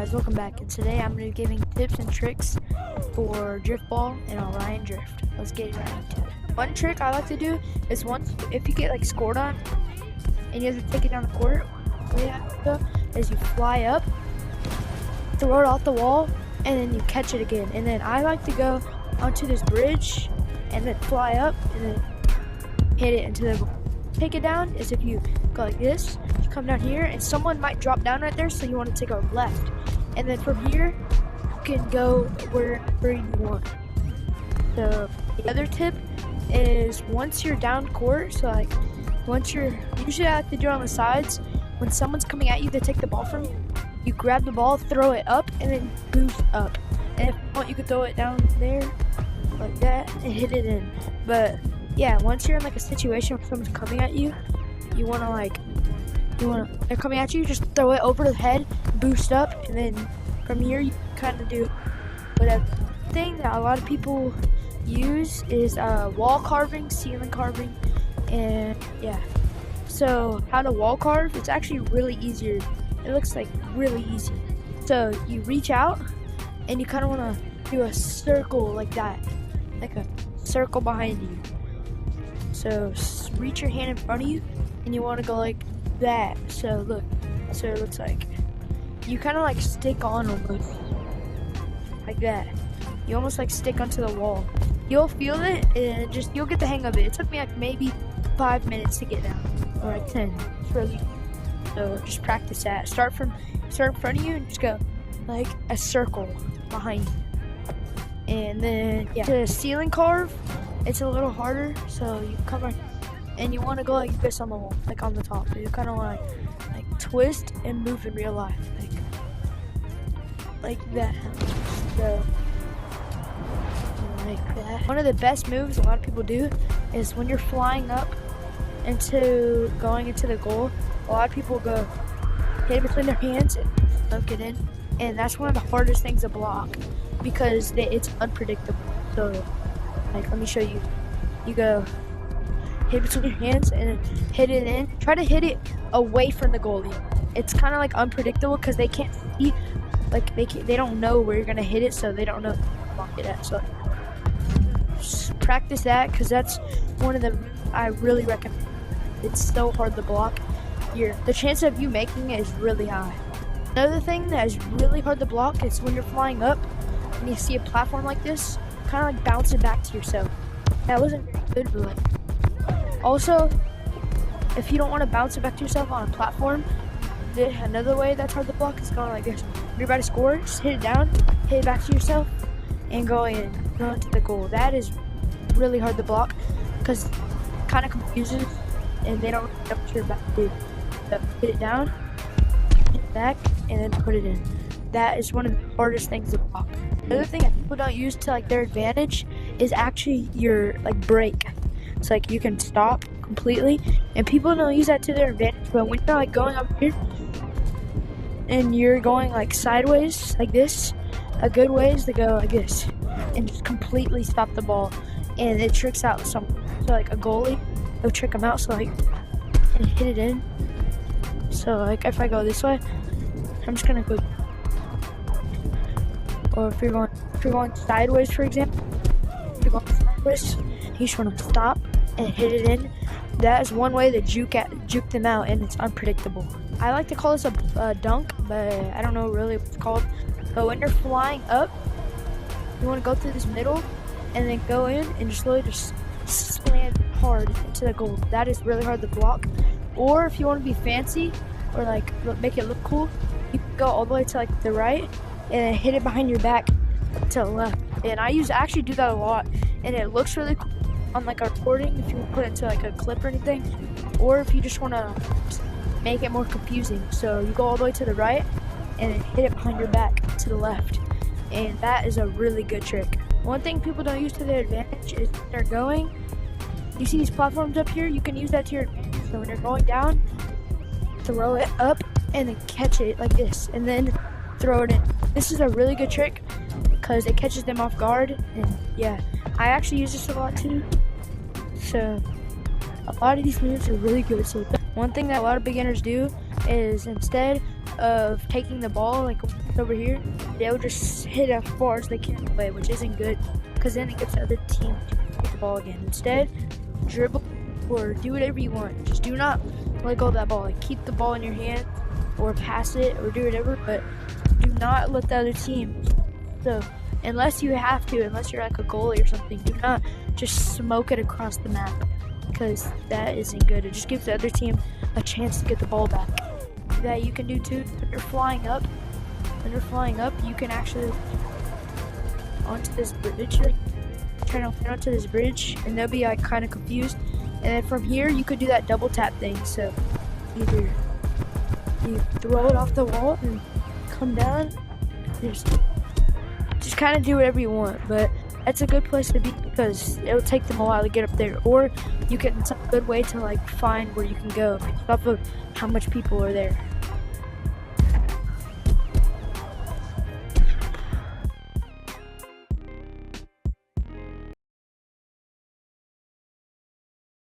Guys, welcome back, and today I'm going to be giving tips and tricks for drift ball and Orion drift. Let's get right into it. One trick I like to do is if you get scored on and you have to take it down the court, what you have to do is you fly up, throw it off the wall, and then you catch it again. And then I like to go onto this bridge and then fly up and then hit it into the goal. Take it down is if you go like this, you come down here, and someone might drop down right there, so you want to take a left. And then from here, you can go wherever you want. So the other tip is once you're down court, so usually I like to do it on the sides. When someone's coming at you to take the ball from you, you grab the ball, throw it up, and then boost up. And if you want, you could throw it down there like that and hit it in. But yeah, once you're in a situation where someone's coming at you, they're coming at you, just throw it over the head, boost up, and then from here you kind of do whatever. The thing that a lot of people use is wall carving, ceiling carving, and yeah. So how to wall carve, it's actually really easier. It looks really easy. So you reach out and you kind of want to do a circle like that, like a circle behind you. So reach your hand in front of you and you want to go like that. So look, so it looks like you kind of stick on almost like that. You almost stick onto the wall. You'll feel it and you'll get the hang of it. It took me maybe 5 minutes to get down, or 10. It's really easy. So just practice that. Start in front of you and just go like a circle behind you. And then the ceiling carve, it's a little harder. So you come right and you want to go like this on the wall, like on the top. So you kind of want to twist and move in real life, like that. So like that. One of the best moves a lot of people do is when you're flying up going into the goal. A lot of people go hit it between their hands and smoke it in, and that's one of the hardest things to block because it's unpredictable. So let me show you. You go hit between your hands and then hit it in. Try to hit it away from the goalie. It's kind of unpredictable because they can't see, they don't know where you're gonna hit it, so they don't know where to block it at. So just practice that, because that's one of the I really recommend. It's so hard to block. The chance of you making it is really high. Another thing that is really hard to block is when you're flying up and you see a platform like this, kind of bounce it back to yourself. That wasn't very good, but also, if you don't want to bounce it back to yourself on a platform, another way that's hard to block is going like this. If you're about to score, just hit it down, hit it back to yourself, and go into the goal. That is really hard to block because it kind of confuses, and they don't know what you're about to do. So hit it down, hit it back, and then put it in. That is one of the hardest things to block. The other thing that people don't use to their advantage is actually your brake. It's you can stop completely, and people don't use that to their advantage. But when you're going up here and you're going sideways like this, a good way is to go like this and just completely stop the ball, and it tricks out someone. So a goalie, it'll trick them out. So and hit it in. So if I go this way, I'm just gonna go. Or if you're going sideways, for example, if you're going sideways, you just want to stop and hit it in. That is one way to juke them out, and it's unpredictable. I like to call this a dunk, but I don't know really what it's called. But when you're flying up, you want to go through this middle and then go in and just slowly slam hard into the goal. That is really hard to block. Or if you want to be fancy or make it look cool, you can go all the way to the right and then hit it behind your back to the left. And I actually do that a lot, and it looks really cool on a recording if you put it into a clip or anything, or if you just want to make it more confusing. So you go all the way to the right and then hit it behind your back to the left, and that is a really good trick. One thing people don't use to their advantage is when they're going, you see these platforms up here, you can use that to your advantage. So when you're going down, throw it up and then catch it like this, and then throw it in. This is a really good trick because it catches them off guard, and yeah, I actually use this a lot too. So a lot of these moves are really good. So one thing that a lot of beginners do is instead of taking the ball, like over here, they'll just hit as far as they can away, which isn't good, because then it gives the other team to get the ball again. Instead, dribble or do whatever you want. Just do not let go of that ball. Like, keep the ball in your hand or pass it or do whatever, but do not let the other team. So, unless you have to, unless you're like a goalie or something, do not just smoke it across the map, because that isn't good. It just gives the other team a chance to get the ball back. That you can do too, when you're flying up, you can actually onto this bridge, like try to get onto this bridge, and they'll be like kind of confused. And then from here, you could do that double tap thing. So either you throw it off the wall and come down, just kind of do whatever you want. But that's a good place to be, because it'll take them a while to get up there. Or you can, it's a good way to like find where you can go based off of how much people are there.